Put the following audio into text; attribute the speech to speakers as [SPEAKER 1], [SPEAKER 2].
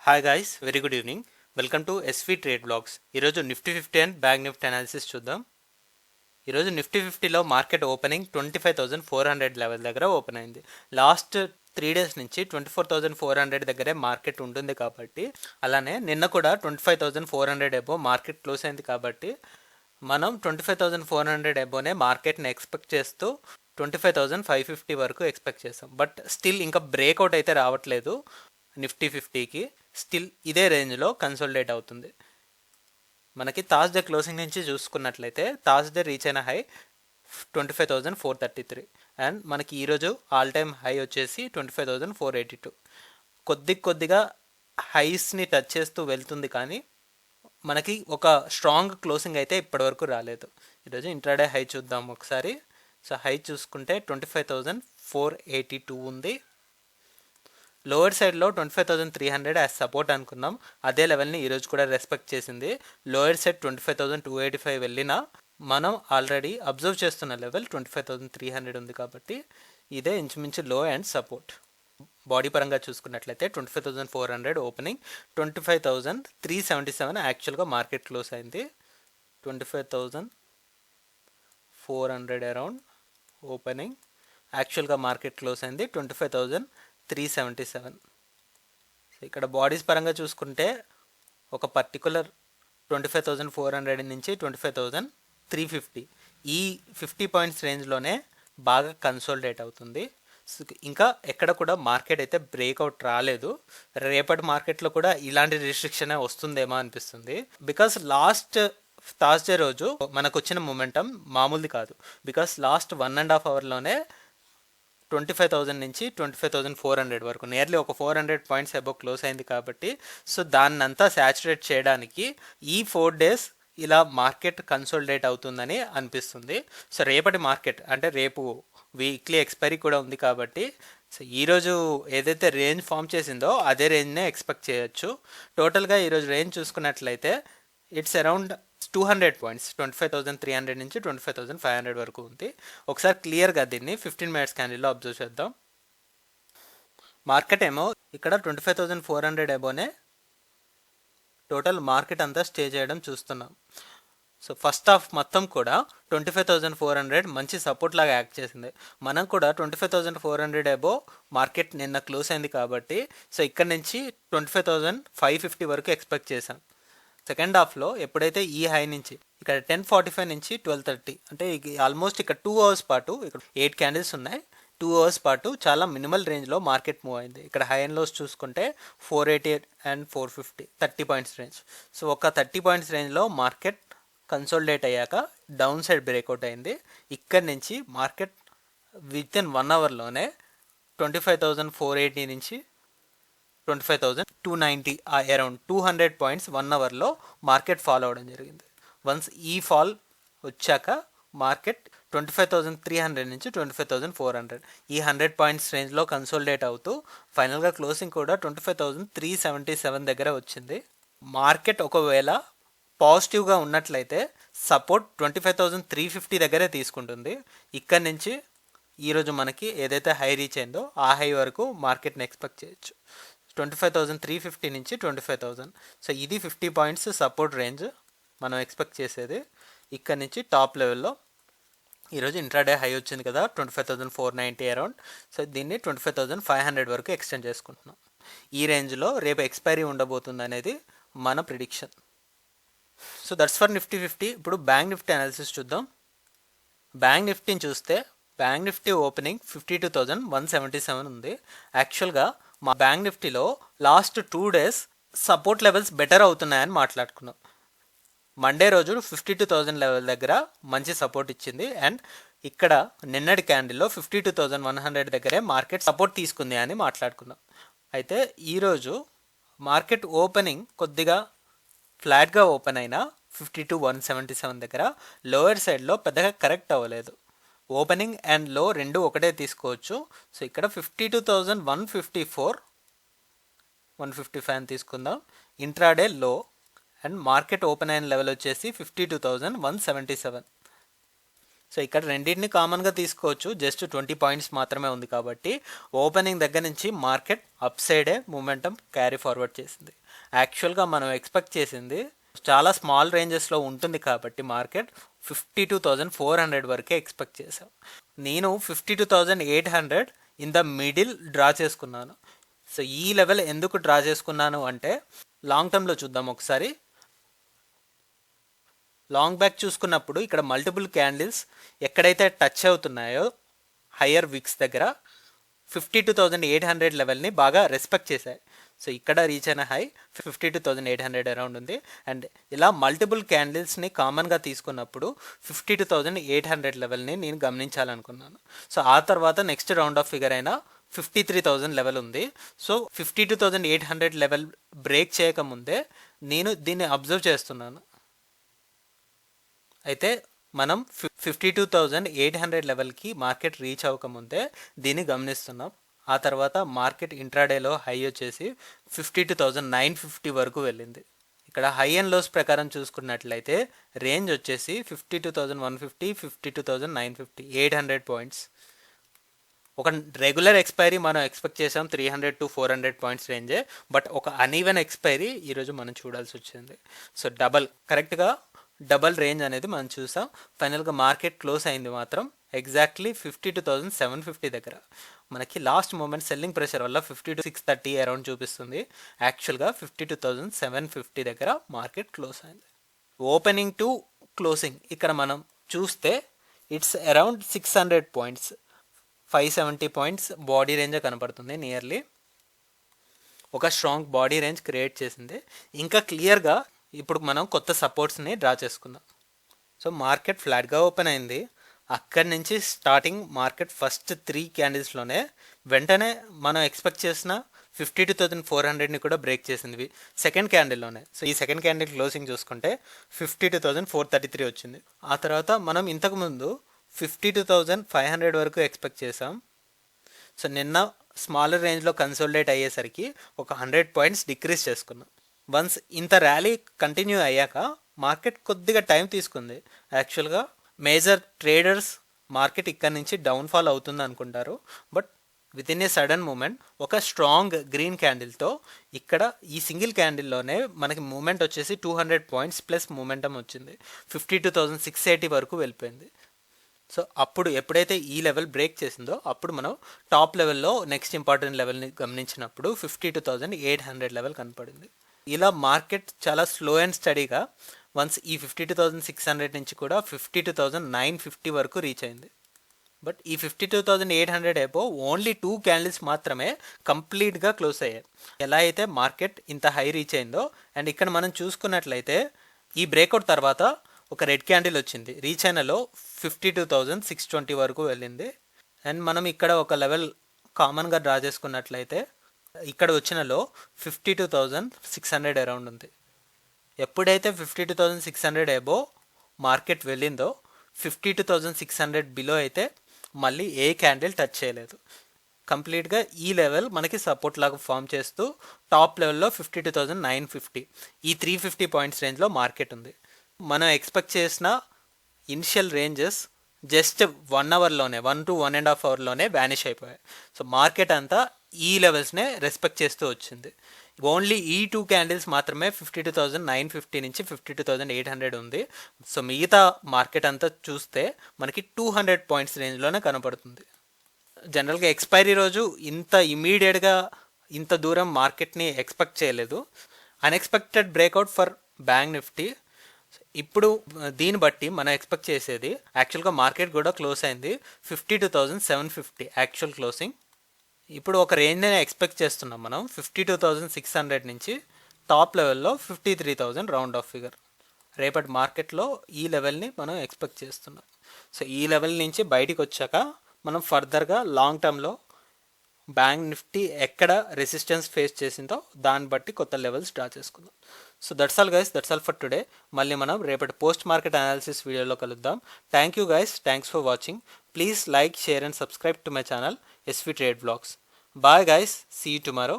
[SPEAKER 1] Hi guys, very good evening. Welcome to SV trade blogs. ఈరోజు nifty 50 and bank nifty analysis చూద్దాం. ఈరోజు nifty 50లో market opening 25,400 level దగ్గర open అయింది. Last 3 days నుంచి 24,400 దగ్గరే మార్కెట్ ఉంటుంది కాబట్టి, అలానే నిన్న కూడా 25,400 ఎబో మార్కెట్ క్లోజ్ అయింది కాబట్టి మనం 25,400 ఎబోనే మార్కెట్ని ఎక్స్పెక్ట్ చేస్తూ 25,550 వరకు ఎక్స్పెక్ట్ చేస్తాం. బట్ స్టిల్ ఇంకా బ్రేక్అవుట్ అయితే రావట్లేదు. నిఫ్టీ 50కి స్టిల్ ఇదే రేంజ్లో కన్సోలిడేట్ అవుతుంది. మనకి థర్స్డే క్లోజింగ్ నుంచి చూసుకున్నట్లయితే థర్స్డే రీచ్ అయిన హై 25,433 అండ్ మనకి ఈరోజు ఆల్ టైమ్ హై వచ్చేసి 25,482. కొద్దిగా హైస్ని టచ్ చేస్తూ వెళ్తుంది, కానీ మనకి ఒక స్ట్రాంగ్ క్లోజింగ్ అయితే ఇప్పటివరకు రాలేదు. ఈరోజు ఇంట్రాడే హై చూద్దాం ఒకసారి. సో హై చూసుకుంటే 25,482 ఉంది. లోవర్ సైడ్లో 25,300 యాజ్ సపోర్ట్ అనుకున్నాం. అదే లెవెల్ని ఈరోజు కూడా రెస్పెక్ట్ చేసింది. లోయర్ సైడ్ 25,285 వెళ్ళినా మనం ఆల్రెడీ అబ్జర్వ్ చేస్తున్న లెవెల్ 25,300 ఉంది కాబట్టి ఇదే ఇంచుమించు లో అండ్ సపోర్ట్. బాడీ పరంగా చూసుకున్నట్లయితే 25,400 ఓపెనింగ్, 25,377 యాక్చువల్గా మార్కెట్ క్లోజ్ అయింది. 25,400 అరౌండ్ ఓపెనింగ్, యాక్చువల్గా మార్కెట్ క్లోజ్ అయింది 25,377. ఇక్కడ బాడీస్ పరంగా చూసుకుంటే ఒక పర్టికులర్ 25,400 నుంచి 25,350 ఈ 50 పాయింట్స్ రేంజ్లోనే బాగా కన్సోలిడేట్ అవుతుంది. ఇంకా ఎక్కడ కూడా మార్కెట్ అయితే బ్రేక్అవుట్ రాలేదు. రేపటి మార్కెట్లో కూడా ఇలాంటి రిస్ట్రిక్షన్ వస్తుందేమో అనిపిస్తుంది. బికాస్ లాస్ట్ థర్స్డే రోజు మనకు వచ్చిన మొమెంటం మామూలుది కాదు. బికాస్ లాస్ట్ 1.5 అవర్లోనే 25,000 నుంచి 25,400 వరకు నియర్లీ ఒక 400 పాయింట్స్ అబౌవ్ క్లోజ్ అయింది కాబట్టి, సో దాన్నంతా శాచురేట్ చేయడానికి ఈ 4 డేస్ ఇలా మార్కెట్ కన్సోలిడేట్ అవుతుందని అనిపిస్తుంది. సో రేపటి మార్కెట్ అంటే రేపు వీక్లీ ఎక్స్పైరీ కూడా ఉంది కాబట్టి, సో ఈరోజు ఏదైతే రేంజ్ ఫామ్ చేసిందో అదే రేంజ్నే ఎక్స్పెక్ట్ చేయొచ్చు. టోటల్గా ఈరోజు రేంజ్ చూసుకున్నట్లయితే ఇట్స్ అరౌండ్ 200 పాయింట్స్, 25,300 నుంచి 25,500 వరకు ఉంది. ఒకసారి క్లియర్గా దీన్ని 15 మినిట్స్ క్యాండిల్లో అబ్జర్వ్ చేద్దాం. మార్కెట్ ఏమో ఇక్కడ 25,400 అబోనే టోటల్ మార్కెట్ అంతా స్టే చేయడం చూస్తున్నాం. సో ఫస్ట్ హాఫ్ మొత్తం కూడా 25,400 మంచి సపోర్ట్ లాగా యాక్ట్ చేసింది. మనం కూడా 25,400 అబో మార్కెట్ నిన్న క్లోజ్ అయింది కాబట్టి, సో ఇక్కడ నుంచి 25,550 వరకు ఎక్స్పెక్ట్ చేశాం. సెకండ్ హాఫ్లో ఎప్పుడైతే ఈ హై నుంచి ఇక్కడ 10:45 నుంచి 12:30 అంటే ఆల్మోస్ట్ ఇక్కడ 2 అవర్స్ పాటు, ఇక్కడ 8 క్యాండిల్స్ ఉన్నాయి, 2 అవర్స్ పాటు చాలా మినిమల్ రేంజ్లో మార్కెట్ మూవ్ అయింది. ఇక్కడ హై అండ్ లోస్ చూసుకుంటే 480 అండ్ 450 30 పాయింట్స్ రేంజ్. సో ఒక 30 పాయింట్స్ రేంజ్లో మార్కెట్ కన్సోలిడేట్ అయ్యాక డౌన్ సైడ్ బ్రేక్అవుట్ అయింది. ఇక్కడ నుంచి మార్కెట్ విత్ ఇన్ 1 అవర్లోనే 25,480 నుంచి 25,290 అరౌండ్ 200 పాయింట్స్ 1 అవర్లో మార్కెట్ ఫాలో అవడం జరిగింది. వన్స్ ఈ ఫాల్ వచ్చాక మార్కెట్ 25,300 నుంచి 25,400 ఈ 100 పాయింట్స్ రేంజ్లో కన్సోలిడేట్ అవుతూ ఫైనల్గా క్లోజింగ్ కూడా 25,377 దగ్గర వచ్చింది. మార్కెట్ ఒకవేళ పాజిటివ్గా ఉన్నట్లయితే సపోర్ట్ 25,350 దగ్గరే తీసుకుంటుంది. ఇక్కడ నుంచి ఈరోజు మనకి ఏదైతే హై రీచ్ అయిందో ఆ హై వరకు మార్కెట్ని ఎక్స్పెక్ట్ చేయొచ్చు. 25,350 నుంచి 25,000. సో ఇది 50 పాయింట్స్ సపోర్ట్ రేంజ్ మనం ఎక్స్పెక్ట్ చేసేది. ఇక్కడ నుంచి టాప్ లెవెల్లో ఈరోజు ఇంట్రాడే హై వచ్చింది కదా 25,490 అరౌండ్. సో దీన్ని 25,500 వరకు ఎక్స్టెండ్ చేసుకుంటున్నాం. ఈ రేంజ్లో రేపు ఎక్స్పైరీ ఉండబోతుంది అనేది మన prediction. So that's for Nifty 50. ఇప్పుడు బ్యాంక్ నిఫ్టీ అనాలిసిస్ చూద్దాం. బ్యాంక్ నిఫ్టీని చూస్తే బ్యాంక్ నిఫ్టీ ఓపెనింగ్ 52,177 ఉంది. యాక్చువల్గా మా బ్యాంక్ నిఫ్టీలో last 2 days support levels better అవుతున్నాయని మాట్లాడుకున్నాం. మండే రోజు 52,000 లెవెల్ దగ్గర మంచి సపోర్ట్ ఇచ్చింది అండ్ ఇక్కడ నిన్నటి క్యాండిల్లో 52,100 దగ్గరే మార్కెట్ సపోర్ట్ తీసుకుంది అని మాట్లాడుకున్నాం. అయితే ఈరోజు మార్కెట్ ఓపెనింగ్ కొద్దిగా ఫ్లాట్గా ఓపెన్ అయినా 52,177 దగ్గర లోయర్ సైడ్లో పెద్దగా కరెక్ట్ అవ్వలేదు. ఓపెనింగ్ అండ్ లో రెండు ఒకటే తీసుకోవచ్చు. సో ఇక్కడ 52,154 155 అని తీసుకుందాం. ఇంట్రాడే లో అండ్ మార్కెట్ ఓపెన్ అయిన లెవెల్ వచ్చేసి 52,177. సో ఇక్కడ రెండింటిని కామన్గా తీసుకోవచ్చు, జస్ట్ 20 పాయింట్స్ మాత్రమే ఉంది కాబట్టి ఓపెనింగ్ దగ్గర నుంచి మార్కెట్ అప్ సైడే మూమెంటం క్యారీ ఫార్వర్డ్ చేసింది. యాక్చువల్గా మనం ఎక్స్పెక్ట్ చేసింది చాలా స్మాల్ రేంజెస్లో ఉంటుంది కాబట్టి మార్కెట్ 52,400 వరకే ఎక్స్పెక్ట్ చేసాం. నేను 52,800 ఇన్ ద మిడిల్ డ్రా చేసుకున్నాను. సో ఈ లెవెల్ ఎందుకు డ్రా చేసుకున్నాను అంటే లాంగ్ టర్మ్లో చూద్దాం ఒకసారి. లాంగ్ బ్యాక్ చూసుకున్నప్పుడు ఇక్కడ మల్టిపుల్ క్యాండిల్స్ ఎక్కడైతే టచ్ అవుతున్నాయో హయ్యర్ విక్స్ దగ్గర 52,800 లెవెల్ని బాగా రెస్పెక్ట్ చేశాయి. సో ఇక్కడ రీచ్ అయిన హై 52,800 అరౌండ్ ఉంది. అండ్ ఇలా మల్టిపుల్ క్యాండిల్స్ని కామన్గా తీసుకున్నప్పుడు 52,800 లెవెల్ని నేను గమనించాలనుకున్నాను. సో ఆ తర్వాత నెక్స్ట్ రౌండ్ ఆఫ్ ఫిగర్ అయినా 53,000 లెవెల్ ఉంది. సో 52,800 లెవెల్ బ్రేక్ చేయకముందే నేను దీన్ని అబ్జర్వ్ చేస్తున్నాను. అయితే మనం 52,800 లెవెల్కి మార్కెట్ రీచ్ అవ్వకముందే దీన్ని గమనిస్తున్నాం. ఆ తర్వాత మార్కెట్ ఇంట్రాడేలో హై వచ్చేసి 52,950 వరకు వెళ్ళింది. ఇక్కడ హై అండ్ లోస్ ప్రకారం చూసుకున్నట్లయితే రేంజ్ వచ్చేసి 52,150, 52,950, 800 పాయింట్స్. ఒక రెగ్యులర్ ఎక్స్పైరీ మనం ఎక్స్పెక్ట్ చేసాం 300 to 400 పాయింట్స్ రేంజే, బట్ ఒక అన్ఈవెన్ ఎక్స్పైరీ ఈరోజు మనం చూడాల్సి వచ్చింది. సో కరెక్ట్గా డబల్ రేంజ్ అనేది మనం చూసాం. ఫైనల్గా మార్కెట్ క్లోజ్ అయింది మాత్రం ఎగ్జాక్ట్లీ 52,750 దగ్గర. మనకి లాస్ట్ మూమెంట్ సెల్లింగ్ ప్రెషర్ వల్ల 52,630 అరౌండ్ చూపిస్తుంది. యాక్చువల్గా 52,750 దగ్గర మార్కెట్ క్లోజ్ అయింది. ఓపెనింగ్ టు క్లోజింగ్ ఇక్కడ మనం చూస్తే it's around 600 points, 570 points body range కనపడుతుంది. నియర్లీ ఒక స్ట్రాంగ్ బాడీ రేంజ్ క్రియేట్ చేసింది. ఇంకా క్లియర్గా ఇప్పుడు మనం కొత్త సపోర్ట్స్ని డ్రా చేసుకుందాం. సో మార్కెట్ ఫ్లాట్గా ఓపెన్ అయింది. అక్కడి నుంచి స్టార్టింగ్ మార్కెట్ ఫస్ట్ 3 క్యాండిల్స్లోనే వెంటనే మనం ఎక్స్పెక్ట్ చేసిన 52,400ని కూడా బ్రేక్ చేసింది సెకండ్ క్యాండిల్లోనే. సో ఈ సెకండ్ క్యాండిల్ క్లోజింగ్ చూసుకుంటే 52,433 వచ్చింది. ఆ తర్వాత మనం ఇంతకుముందు 52,500 వరకు ఎక్స్పెక్ట్ చేసాం. సో నిన్న స్మాలర్ రేంజ్లో కన్సోలిడేట్ అయ్యేసరికి ఒక 100 పాయింట్స్ డిక్రీజ్ చేసుకున్నాం. వన్స్ ఇంత ర్యాలీ కంటిన్యూ అయ్యాక మార్కెట్ కొద్దిగా టైం తీసుకుంది. యాక్చువల్గా మేజర్ ట్రేడర్స్ మార్కెట్ ఇక్కడ నుంచి డౌన్ఫాల్ అవుతుంది అనుకుంటారు, but within a sudden moment ఒక స్ట్రాంగ్ గ్రీన్ క్యాండిల్తో ఇక్కడ ఈ సింగిల్ క్యాండిల్లోనే మనకి మూమెంట్ వచ్చేసి 200 పాయింట్స్ ప్లస్ మూమెంటం వచ్చింది. 52,680 వరకు వెళ్ళిపోయింది. సో అప్పుడు ఎప్పుడైతే ఈ లెవెల్ బ్రేక్ చేసిందో అప్పుడు మనం టాప్ లెవెల్లో నెక్స్ట్ ఇంపార్టెంట్ లెవెల్ని గమనించినప్పుడు 52,800 లెవెల్ కనపడింది. ఇలా మార్కెట్ చాలా స్లో అండ్ స్టడీగా వన్స్ ఈ 52,600 నుంచి కూడా 52,950 వరకు రీచ్ అయింది. బట్ ఈ 52,800 అబోవ్ ఓన్లీ 2 క్యాండిల్స్ మాత్రమే కంప్లీట్గా క్లోజ్ అయ్యాయి. ఎలా అయితే మార్కెట్ ఇంత హై రీచ్ అయిందో, అండ్ ఇక్కడ మనం చూసుకున్నట్లయితే ఈ బ్రేక్అవుట్ తర్వాత ఒక రెడ్ క్యాండిల్ వచ్చింది. రీచ్ అయినలో 52,620 వరకు వెళ్ళింది. అండ్ మనం ఇక్కడ ఒక లెవెల్ కామన్గా డ్రా చేసుకున్నట్లయితే ఇక్కడ వచ్చినలో 52,600 అరౌండ్ ఉంది. ఎప్పుడైతే 52,600 అబోవ్ మార్కెట్ వెళ్ళిందో 52,600 బిలో అయితే మళ్ళీ ఏ క్యాండిల్ టచ్ చేయలేదు. కంప్లీట్గా ఈ లెవెల్ మనకి సపోర్ట్ లాగా ఫామ్ చేస్తూ టాప్ లెవెల్లో 52,950 ఈ 350 పాయింట్స్ రేంజ్లో మార్కెట్ ఉంది. మనం ఎక్స్పెక్ట్ చేసిన ఇనిషియల్ రేంజెస్ జస్ట్ 1 అవర్లోనే 1 to 1.5 అవర్లోనే వ్యానిష్ అయిపోయాయి. సో మార్కెట్ అంతా ఈ లెవెల్స్నే రెస్పెక్ట్ చేస్తూ వచ్చింది. ఓన్లీ ఈ 2 క్యాండిల్స్ మాత్రమే 52,950 నుంచి 52,800 ఉంది. సో మిగతా మార్కెట్ అంతా చూస్తే మనకి 200 పాయింట్స్ రేంజ్లోనే కనపడుతుంది. జనరల్గా ఎక్స్పైరీ రోజు ఇంత ఇమీడియట్గా ఇంత దూరం మార్కెట్ని ఎక్స్పెక్ట్ చేయలేదు. Unexpected breakout for bank Nifty. ఇప్పుడు దీన్ని బట్టి మనం ఎక్స్పెక్ట్ చేసేది యాక్చువల్గా మార్కెట్ కూడా క్లోజ్ అయింది 52,750 యాక్చువల్ క్లోజింగ్. ఇప్పుడు ఒక రేంజ్ని ఎక్స్పెక్ట్ చేస్తున్నాం మనం 52,600 నుంచి టాప్ లెవెల్లో 53,000 రౌండ్ ఆఫ్ ఫిగర్. రేపటి మార్కెట్లో ఈ లెవెల్ని మనం ఎక్స్పెక్ట్ చేస్తున్నాం. సో ఈ లెవెల్ నుంచి బయటికి వచ్చాక మనం ఫర్దర్గా లాంగ్ టర్మ్లో బ్యాంక్ నిఫ్టీ ఎక్కడ రెసిస్టెన్స్ ఫేస్ చేసిందో దాన్ని బట్టి కొత్త లెవెల్స్ డ్రా చేసుకుందాం. So that's all guys, that's all for today. మళ్ళీ మనం రేపటి పోస్ట్ మార్కెట్ అనాలిసిస్ వీడియోలో కలుద్దాం. Thank you guys, thanks for watching. Please like, share and subscribe to my channel SV Trade Vlogs. Bye guys, see you tomorrow.